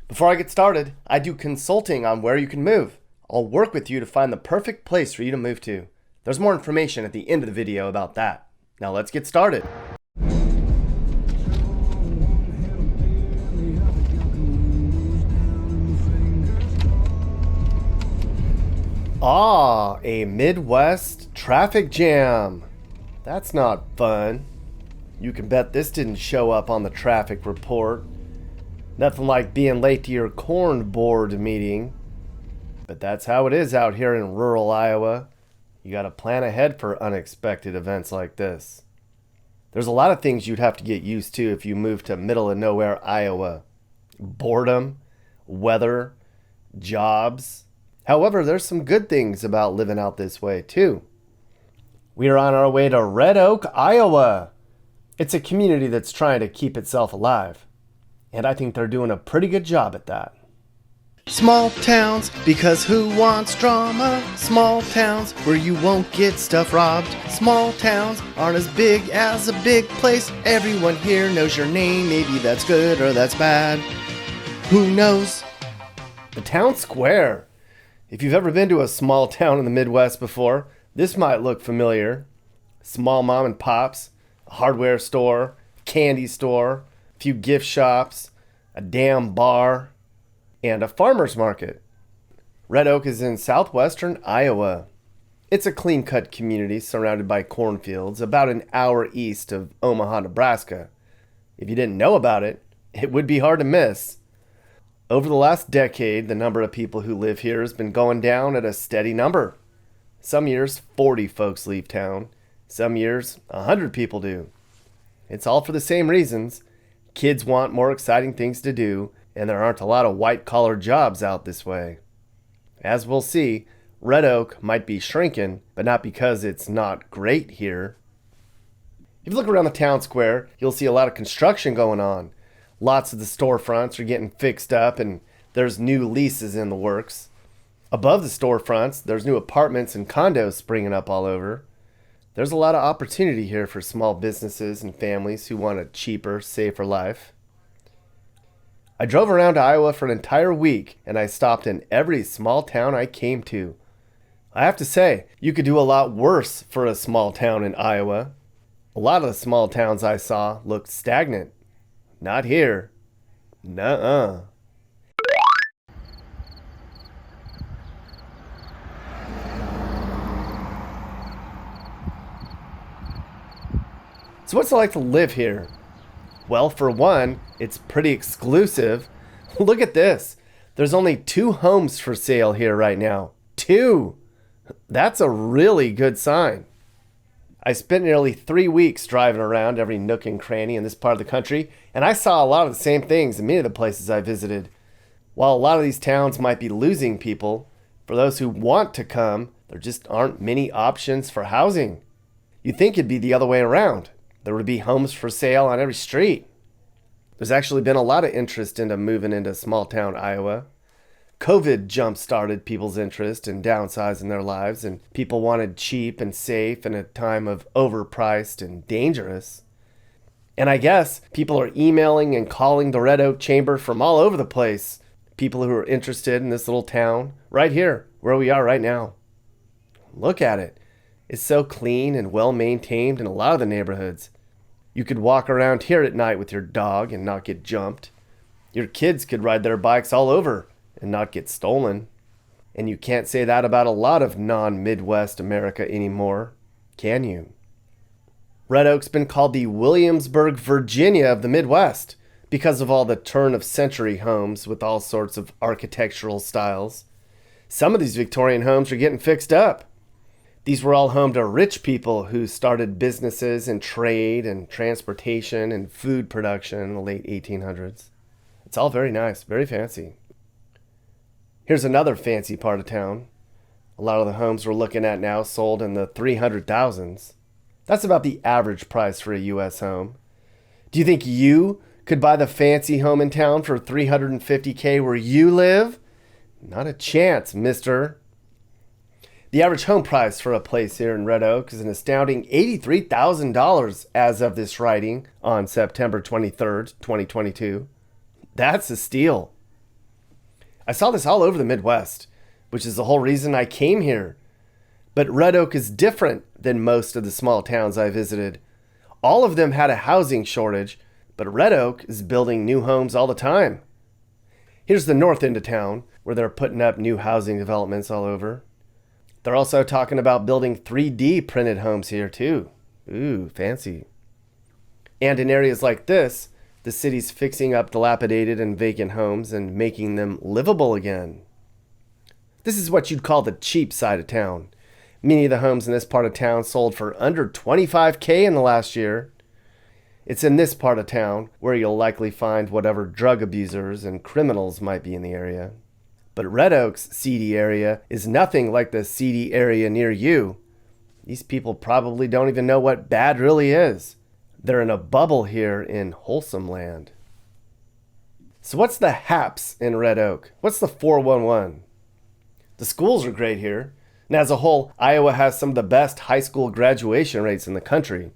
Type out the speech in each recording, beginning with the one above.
Before I get started, I do consulting on where you can move. I'll work with you to find the perfect place for you to move to. There's more information at the end of the video about that. Now let's get started. Ah, a Midwest traffic jam. That's not fun. You can bet this didn't show up on the traffic report. Nothing like being late to your corn board meeting. But that's how it is out here in rural Iowa. You gotta plan ahead for unexpected events like this. There's a lot of things you'd have to get used to if you move to middle of nowhere Iowa. Boredom, weather, jobs. However, there's some good things about living out this way too. We are on our way to Red Oak, Iowa. It's a community that's trying to keep itself alive. And I think they're doing a pretty good job at that. Small towns, because who wants drama? Small towns where you won't get stuff robbed. Small towns aren't as big as a big place. Everyone here knows your name. Maybe that's good or that's bad. Who knows? The town square. If you've ever been to a small town in the Midwest before, this might look familiar. Small mom and pops, a hardware store, candy store, a few gift shops, a damn bar, and a farmer's market. Red Oak is in southwestern Iowa. It's a clean-cut community surrounded by cornfields about an hour east of Omaha, Nebraska. If you didn't know about it, it would be hard to miss. Over the last decade, the number of people who live here has been going down at a steady number. Some years, 40 folks leave town. Some years, 100 people do. It's all for the same reasons. Kids want more exciting things to do, and there aren't a lot of white-collar jobs out this way. As we'll see, Red Oak might be shrinking, but not because it's not great here. If you look around the town square, you'll see a lot of construction going on. Lots of the storefronts are getting fixed up, and there's new leases in the works. Above the storefronts, there's new apartments and condos springing up all over. There's a lot of opportunity here for small businesses and families who want a cheaper, safer life. I drove around Iowa for an entire week, and I stopped in every small town I came to. I have to say, you could do a lot worse for a small town in Iowa. A lot of the small towns I saw looked stagnant. Not here. Nuh-uh. So what's it like to live here? Well, for one, it's pretty exclusive. Look at this. There's only 2 homes for sale here right now. 2! That's a really good sign. I spent nearly 3 weeks driving around every nook and cranny in this part of the country, and I saw a lot of the same things in many of the places I visited. While a lot of these towns might be losing people, for those who want to come, there just aren't many options for housing. You'd think it'd be the other way around. There would be homes for sale on every street. There's actually been a lot of interest into moving into small town Iowa. COVID jump-started people's interest in downsizing their lives, and people wanted cheap and safe in a time of overpriced and dangerous. And I guess people are emailing and calling the Red Oak Chamber from all over the place. People who are interested in this little town, right here, where we are right now. Look at it. It's so clean and well-maintained in a lot of the neighborhoods. You could walk around here at night with your dog and not get jumped. Your kids could ride their bikes all over and not get stolen. And you can't say that about a lot of non-Midwest America anymore, can you? Red Oak's been called the Williamsburg, Virginia of the Midwest because of all the turn-of-century homes with all sorts of architectural styles. Some of these Victorian homes are getting fixed up. These were all home to rich people who started businesses in trade and transportation and food production in the late 1800s. It's all very nice, very fancy. Here's another fancy part of town. A lot of the homes we're looking at now sold in the 300,000s. That's about the average price for a U.S. home. Do you think you could buy the fancy home in town for $350K where you live? Not a chance, mister. The average home price for a place here in Red Oak is an astounding $83,000 as of this writing on September 23rd, 2022. That's a steal. I saw this all over the Midwest, which is the whole reason I came here. But Red Oak is different than most of the small towns I visited. All of them had a housing shortage, but Red Oak is building new homes all the time. Here's the north end of town, where they're putting up new housing developments all over. They're also talking about building 3D printed homes here too. Ooh, fancy. And in areas like this, the city's fixing up dilapidated and vacant homes and making them livable again. This is what you'd call the cheap side of town. Many of the homes in this part of town sold for under $25,000 in the last year. It's in this part of town where you'll likely find whatever drug abusers and criminals might be in the area. But Red Oak's seedy area is nothing like the seedy area near you. These people probably don't even know what bad really is. They're in a bubble here in wholesome land. So what's the haps in Red Oak? What's the 411? The schools are great here. And as a whole, Iowa has some of the best high school graduation rates in the country.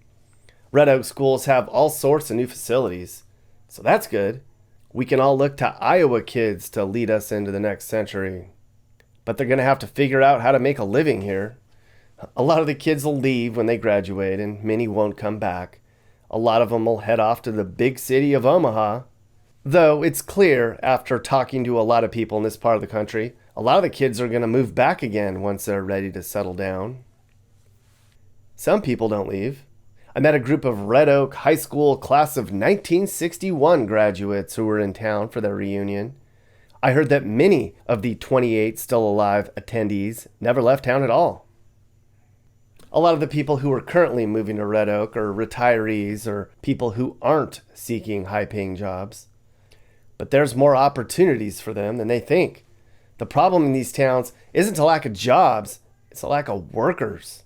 Red Oak schools have all sorts of new facilities. So that's good. We can all look to Iowa kids to lead us into the next century. But they're going to have to figure out how to make a living here. A lot of the kids will leave when they graduate, and many won't come back. A lot of them will head off to the big city of Omaha. Though it's clear, after talking to a lot of people in this part of the country, a lot of the kids are going to move back again once they're ready to settle down. Some people don't leave. I met a group of Red Oak High School class of 1961 graduates who were in town for their reunion. I heard that many of the 28 still alive attendees never left town at all. A lot of the people who are currently moving to Red Oak are retirees or people who aren't seeking high-paying jobs. But there's more opportunities for them than they think. The problem in these towns isn't a lack of jobs, it's a lack of workers.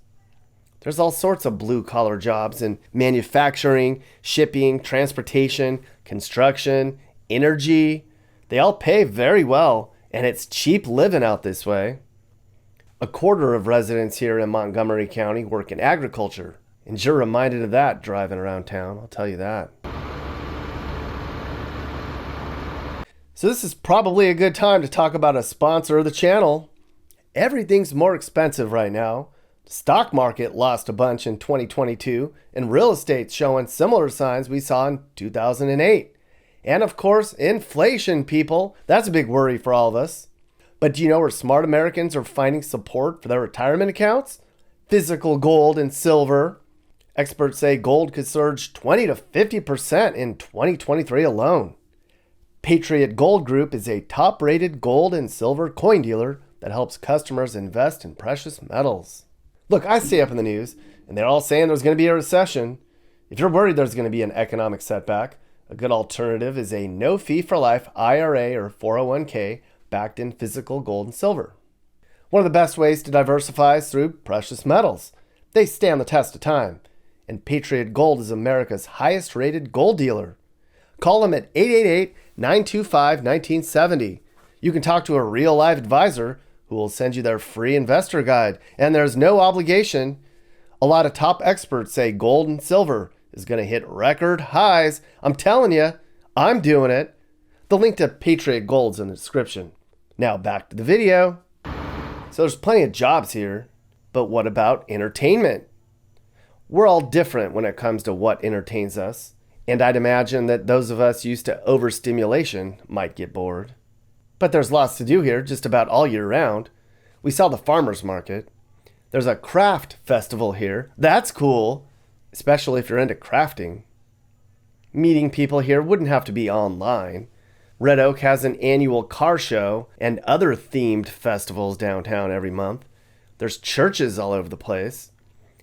There's all sorts of blue-collar jobs in manufacturing, shipping, transportation, construction, energy. They all pay very well, and it's cheap living out this way. A quarter of residents here in Montgomery County work in agriculture, and you're reminded of that driving around town, I'll tell you that. So this is probably a good time to talk about a sponsor of the channel. Everything's more expensive right now. The stock market lost a bunch in 2022, and real estate's showing similar signs we saw in 2008. And of course, inflation, people. That's a big worry for all of us. But do you know where smart Americans are finding support for their retirement accounts? Physical gold and silver. Experts say gold could surge 20 to 50% in 2023 alone. Patriot Gold Group is a top-rated gold and silver coin dealer that helps customers invest in precious metals. Look, I stay up in the news, and they're all saying there's going to be a recession. If you're worried there's going to be an economic setback, a good alternative is a no-fee-for-life IRA or 401k backed in physical gold and silver. One of the best ways to diversify is through precious metals. They stand the test of time, and Patriot Gold is America's highest-rated gold dealer. Call them at 888-925-1970. You can talk to a real live advisor who will send you their free investor guide, and there's no obligation. A lot of top experts say gold and silver is going to hit record highs. I'm telling you, I'm doing it. The link to Patriot Gold's in the description. Now back to the video. So there's plenty of jobs here, but what about entertainment? We're all different when it comes to what entertains us, and I'd imagine that those of us used to overstimulation might get bored. But there's lots to do here just about all year round. We saw the farmers market. There's a craft festival here. That's cool, especially if you're into crafting. Meeting people here wouldn't have to be online. Red Oak has an annual car show and other themed festivals downtown every month. There's churches all over the place.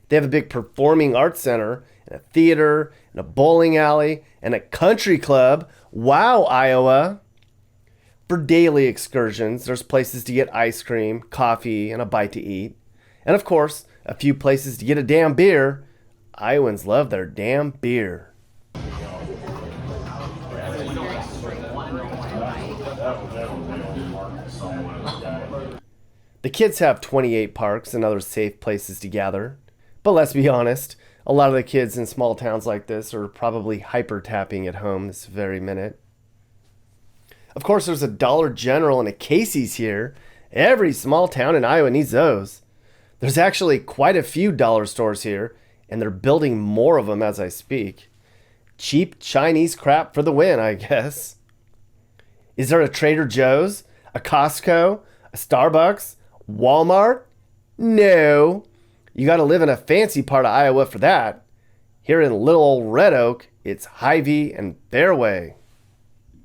They have a big performing arts center and a theater and a bowling alley and a country club. Wow, Iowa! For daily excursions, there's places to get ice cream, coffee, and a bite to eat. And of course, a few places to get a damn beer. Iowans love their damn beer. The kids have 28 parks and other safe places to gather. But let's be honest, a lot of the kids in small towns like this are probably hyper-tapping at home this very minute. Of course, there's a Dollar General and a Casey's here. Every small town in Iowa needs those. There's actually quite a few dollar stores here, and they're building more of them as I speak. Cheap Chinese crap for the win, I guess. Is there a Trader Joe's, a Costco, a Starbucks, Walmart? No. You got to live in a fancy part of Iowa for that. Here in little old Red Oak, it's Hy-Vee and Fairway.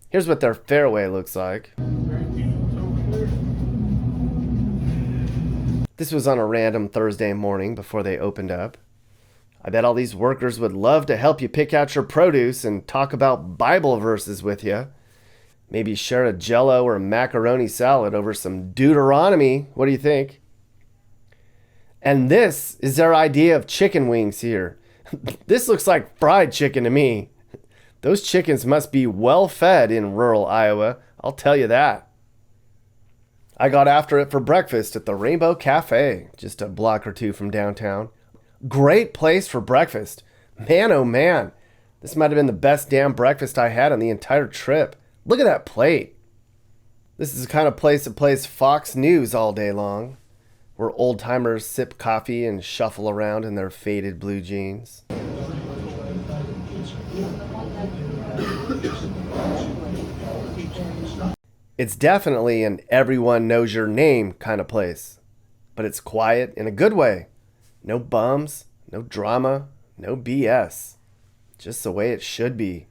Here's what their Fairway looks like. This was on a random Thursday morning before they opened up. I bet all these workers would love to help you pick out your produce and talk about Bible verses with you. Maybe share a Jell-O or macaroni salad over some Deuteronomy. What do you think? And this is their idea of chicken wings here. This looks like fried chicken to me. Those chickens must be well fed in rural Iowa, I'll tell you that. I got after it for breakfast at the Rainbow Cafe, just a block or two from downtown. Great place for breakfast. Man, oh man, this might have been the best damn breakfast I had on the entire trip. Look at that plate. This is the kind of place that plays Fox News all day long, where old-timers sip coffee and shuffle around in their faded blue jeans. It's definitely an everyone knows your name kind of place, but it's quiet in a good way. No bums, no drama, no BS. Just the way it should be.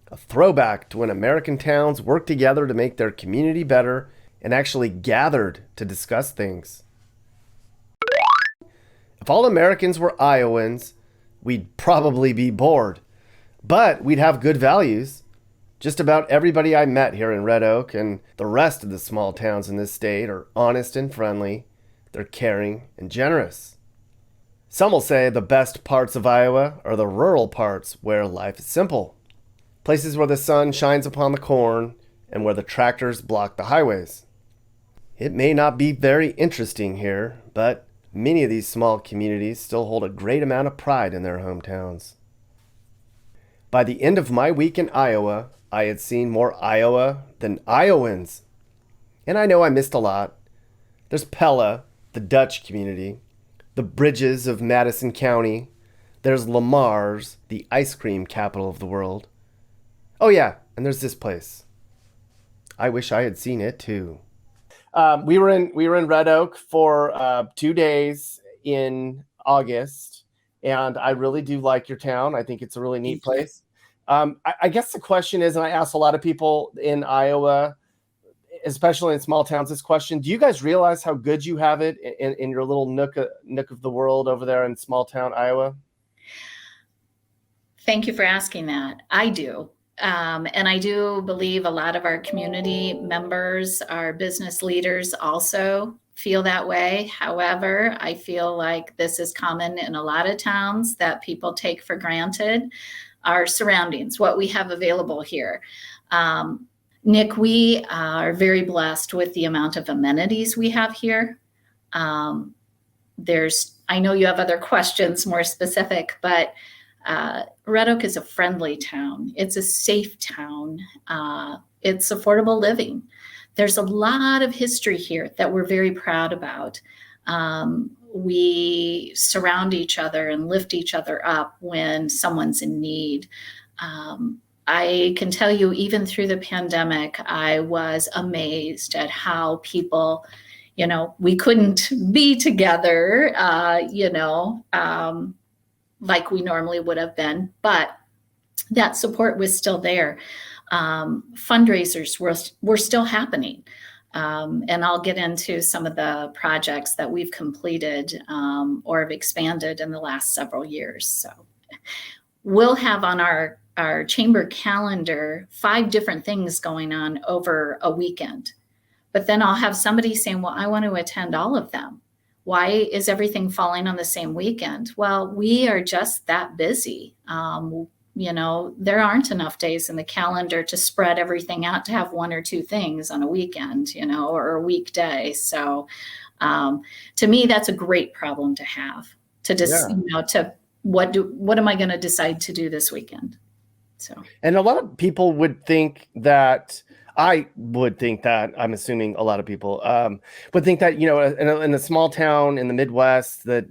A throwback to when American towns worked together to make their community better and actually gathered to discuss things. If all Americans were Iowans, we'd probably be bored, but we'd have good values. Just about everybody I met here in Red Oak and the rest of the small towns in this state are honest and friendly. They're caring and generous. Some will say the best parts of Iowa are the rural parts where life is simple. Places where the sun shines upon the corn and where the tractors block the highways. It may not be very interesting here, but many of these small communities still hold a great amount of pride in their hometowns. By the end of my week in Iowa, I had seen more Iowa than Iowans. And I know I missed a lot. There's Pella, the Dutch community, the Bridges of Madison County. There's Lamar's, the ice cream capital of the world. Oh yeah, and there's this place. I wish I had seen it too. We were in Red Oak for 2 days in August, and I really do like your town. I think it's a really neat place. I guess the question is, and I ask a lot of people in Iowa, especially in small towns, this question: do you guys realize how good you have it in your little nook of the world over there in small town Iowa? Thank you for asking that. I do. And I do believe a lot of our community members, our business leaders also feel that way. However, I feel like this is common in a lot of towns that people take for granted. Our surroundings, what we have available here. Nick, we are very blessed with the amount of amenities we have here. I know you have other questions more specific, but Red Oak is a friendly town. It's a safe town. It's affordable living. There's a lot of history here that we're very proud about. We surround each other and lift each other up when someone's in need. I can tell you, even through the pandemic, I was amazed at how people, we couldn't be together, like we normally would have been, but that support was still there. Fundraisers were still happening. And I'll get into some of the projects that we've completed or have expanded in the last several years. So we'll have on our chamber calendar 5 different things going on over a weekend. But then I'll have somebody saying, well, I want to attend all of them. Why is everything falling on the same weekend? Well, we are just that busy. There aren't enough days in the calendar to spread everything out to have 1 or 2 things on a weekend, or a weekday. So to me, that's a great problem to have, to just, what am I going to decide to do this weekend? So, and a lot of people would think that I would think that, I'm assuming a lot of people would think that, in a small town in the Midwest, that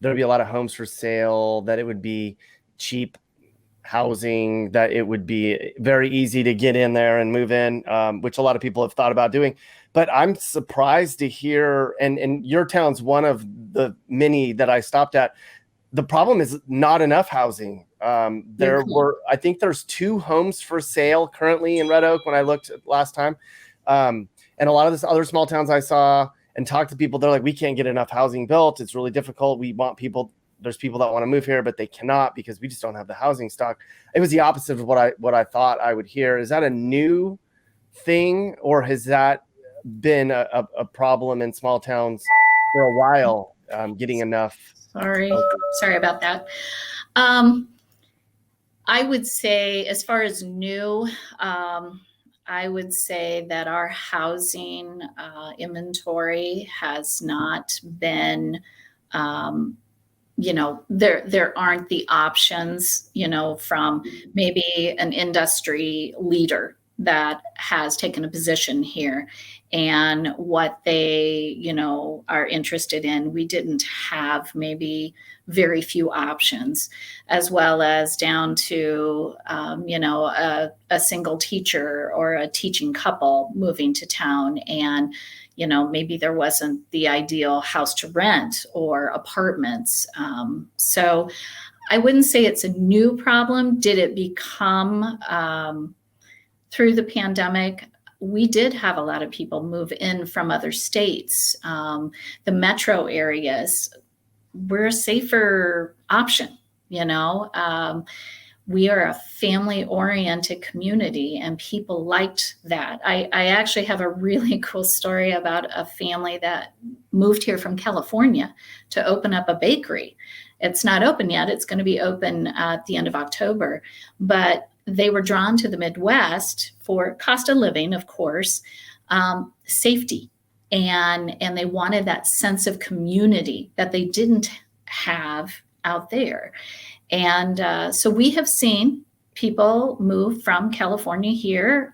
there'd be a lot of homes for sale, that it would be cheap housing, that it would be very easy to get in there and move in, which a lot of people have thought about doing. But I'm surprised to hear, and your town's one of the many that I stopped at. The problem is not enough housing. I think there's 2 homes for sale currently in Red Oak when I looked last time. And a lot of this other small towns I saw and talked to people, they're like, we can't get enough housing built. It's really difficult. There's people that want to move here, but they cannot because we just don't have the housing stock. It was the opposite of what I thought I would hear. Is that a new thing, or has that been a problem in small towns for a while, getting enough? Sorry about that. I would say, as far as new, I would say that our housing inventory has not been, there aren't the options, from maybe an industry leader that has taken a position here, and what they, are interested in. We didn't have maybe very few options, as well as down to, a single teacher or a teaching couple moving to town, and maybe there wasn't the ideal house to rent or apartments. So I wouldn't say it's a new problem. Did it become, through the pandemic? We did have a lot of people move in from other states. The metro areas were a safer option. We are a family-oriented community, and people liked that. I actually have a really cool story about a family that moved here from California to open up a bakery. It's not open yet. It's going to be open at the end of October. But they were drawn to the Midwest for cost of living, of course, safety, and they wanted that sense of community that they didn't have out there. And so we have seen people move from California here.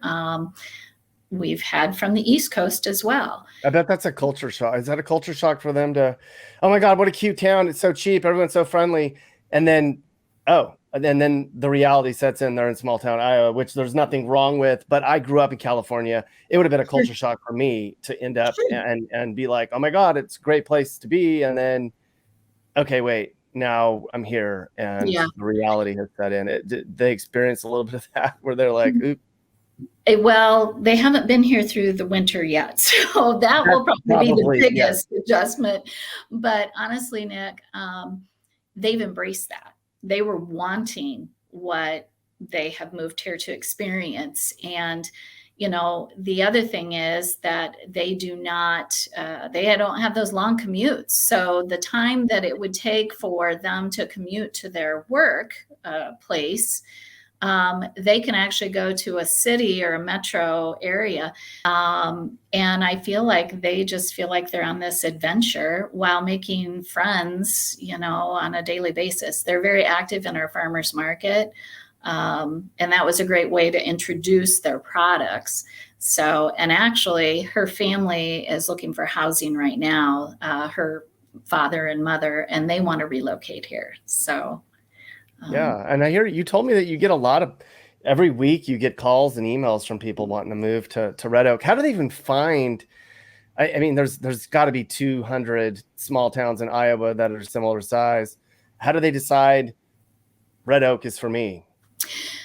We've had from the East Coast as well. I bet that's a culture shock. Is that a culture shock for them to, oh my God, what a cute town. It's so cheap. Everyone's so friendly. And then, and then the reality sets in. They're in small town Iowa, which there's nothing wrong with, but I grew up in California. It would have been a culture shock for me to end up and be like, oh my God, it's a great place to be. And then, okay, wait, now I'm here, and the reality has set in. They experience a little bit of that where they're like, oops. Well, they haven't been here through the winter yet, so that will probably be the biggest adjustment. But honestly, Nick, they've embraced that. They were wanting what they have moved here to experience. And, the other thing is that they don't have those long commutes. So the time that it would take for them to commute to their work place, they can actually go to a city or a metro area. And I feel like they just feel like they're on this adventure while making friends, on a daily basis. They're very active in our farmers market. And that was a great way to introduce their products. So, and actually her family is looking for housing right now, her father and mother, and they want to relocate here. So, yeah. And I hear you told me that you get every week you get calls and emails from people wanting to move to Red Oak. How do they even find, I mean, there's got to be 200 small towns in Iowa that are similar size. How do they decide Red Oak is for me?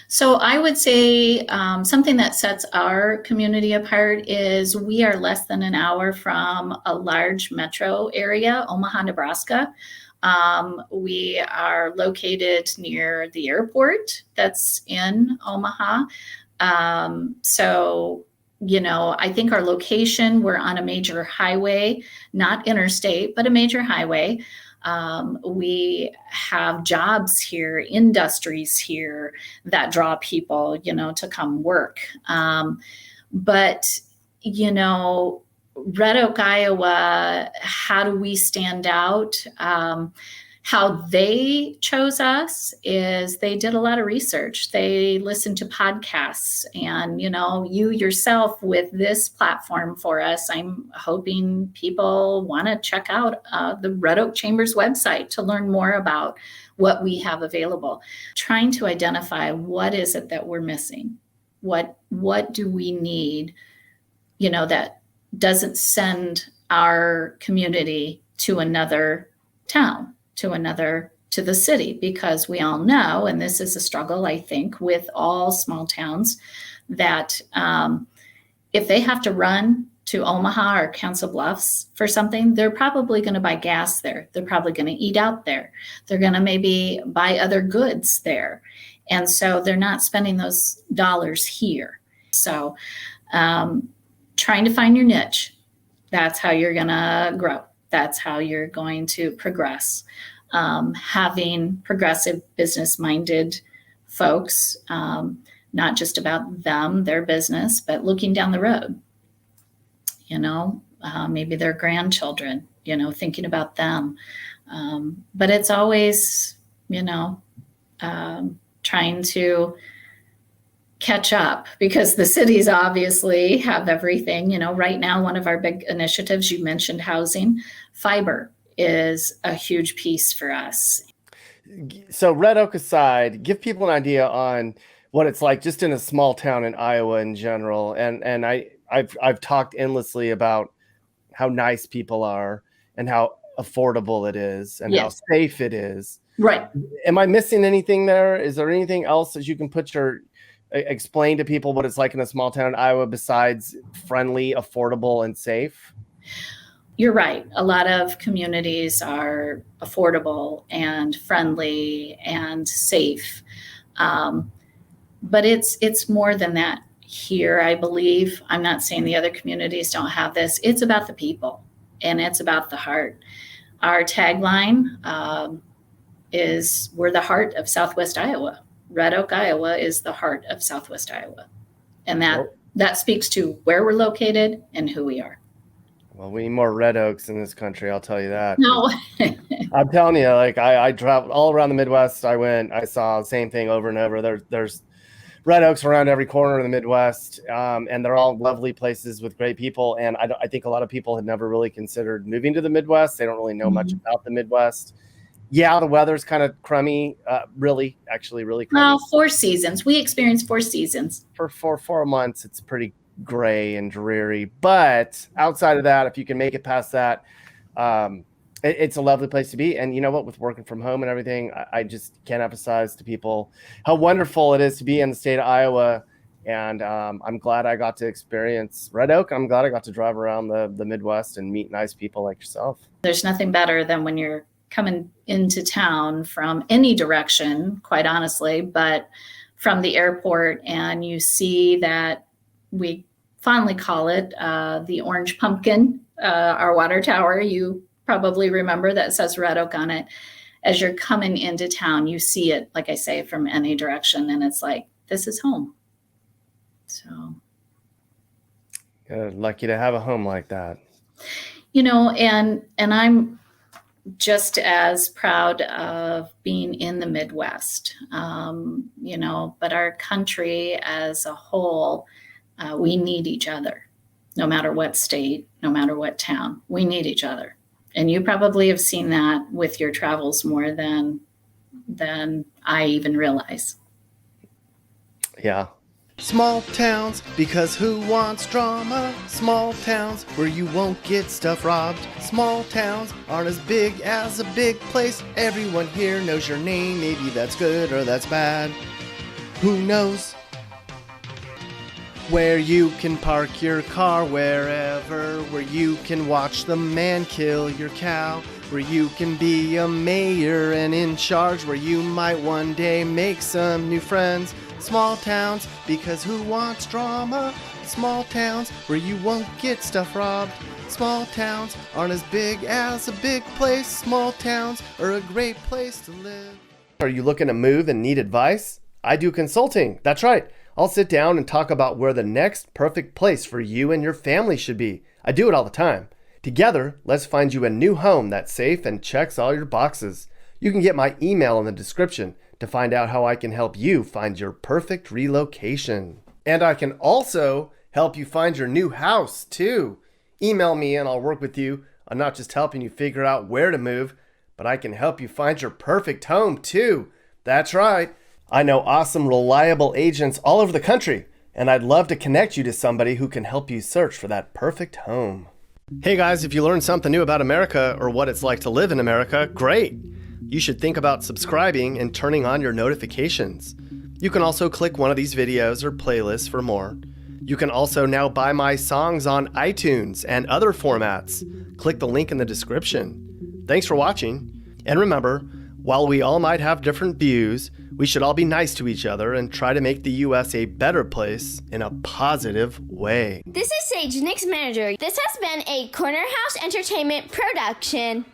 So I would say something that sets our community apart is we are less than an hour from a large metro area, Omaha, Nebraska. We are located near the airport that's in Omaha. So, I think our location, we're on a major highway, not interstate, but a major highway. We have jobs here, industries here that draw people, to come work. But, Red Oak, Iowa, how do we stand out? How they chose us is they did a lot of research. They listened to podcasts, and you yourself with this platform for us, I'm hoping people want to check out the Red Oak Chamber's website to learn more about what we have available. Trying to identify what is it that we're missing. What do we need, that doesn't send our community to another town, to the city, because we all know, and this is a struggle, I think, with all small towns, that if they have to run to Omaha or Council Bluffs for something, they're probably going to buy gas there. They're probably going to eat out there. They're going to maybe buy other goods there. And so they're not spending those dollars here. So trying to find your niche, that's how you're going to grow. That's how you're going to progress. Having progressive, business-minded folks, not just about them, their business, but looking down the road. Maybe their grandchildren, thinking about them. But it's always, trying to catch up, because the cities obviously have everything. Right now, one of our big initiatives, you mentioned housing, fiber is a huge piece for us. So Red Oak aside, give people an idea on what it's like just in a small town in Iowa in general. And I've talked endlessly about how nice people are and how affordable it is and how safe it is. Right. Am I missing anything there? Is there anything else that you can explain to people what it's like in a small town in Iowa besides friendly, affordable, and safe? You're right. A lot of communities are affordable and friendly and safe. But it's more than that here, I believe. I'm not saying the other communities don't have this. It's about the people, and it's about the heart. Our tagline is, we're the heart of Southwest Iowa. Red Oak, Iowa is the heart of Southwest Iowa. And that speaks to where we're located and who we are. Well, we need more red oaks in this country, I'll tell you that. No. I'm telling you, I traveled all around the Midwest. I saw the same thing over and over. There's red oaks around every corner of the Midwest, and they're all lovely places with great people. And I think a lot of people had never really considered moving to the Midwest. They don't really know much about the Midwest. Yeah, the weather's kind of crummy, really crummy. Well, 4 seasons. We experience 4 seasons. For 4 months, it's pretty gray and dreary. But outside of that, if you can make it past that, it's a lovely place to be. And you know what? With working from home and everything, I just can't emphasize to people how wonderful it is to be in the state of Iowa. And I'm glad I got to experience Red Oak. I'm glad I got to drive around the Midwest and meet nice people like yourself. There's nothing better than when you're coming into town from any direction, quite honestly, but from the airport, and you see that, we fondly call it the orange pumpkin, our water tower. You probably remember that says Red Oak on it. As you're coming into town, you see it, like I say, from any direction, and it's like, this is home. So lucky to have a home like that. And I'm just as proud of being in the Midwest, but our country as a whole, we need each other. No matter what state, no matter what town, we need each other. And you probably have seen that with your travels more than I even realize. Yeah. Small towns, because who wants drama? Small towns where you won't get stuff robbed. Small towns aren't as big as a big place. Everyone here knows your name. Maybe that's good or that's bad. Who knows? Where you can park your car, wherever. Where you can watch the man kill your cow. Where you can be a mayor and in charge. Where you might one day make some new friends. Small towns, because who wants drama? Small towns where you won't get stuff robbed. Small towns aren't as big as a big place. Small towns are a great place to live. Are you looking to move and need advice? I do consulting. That's right. I'll sit down and talk about where the next perfect place for you and your family should be. I do it all the time. Together, let's find you a new home that's safe and checks all your boxes. You can get my email in the description to find out how I can help you find your perfect relocation. And I can also help you find your new house too. Email me and I'll work with you on not just helping you figure out where to move, but I can help you find your perfect home too. That's right. I know awesome, reliable agents all over the country, and I'd love to connect you to somebody who can help you search for that perfect home. Hey guys, if you learned something new about America or what it's like to live in America, great. You should think about subscribing and turning on your notifications. You can also click one of these videos or playlists for more. You can also now buy my songs on iTunes and other formats. Click the link in the description. Thanks for watching. And remember, while we all might have different views, we should all be nice to each other and try to make the U.S. a better place in a positive way. This is Sage, Nick's manager. This has been a Corner House Entertainment production.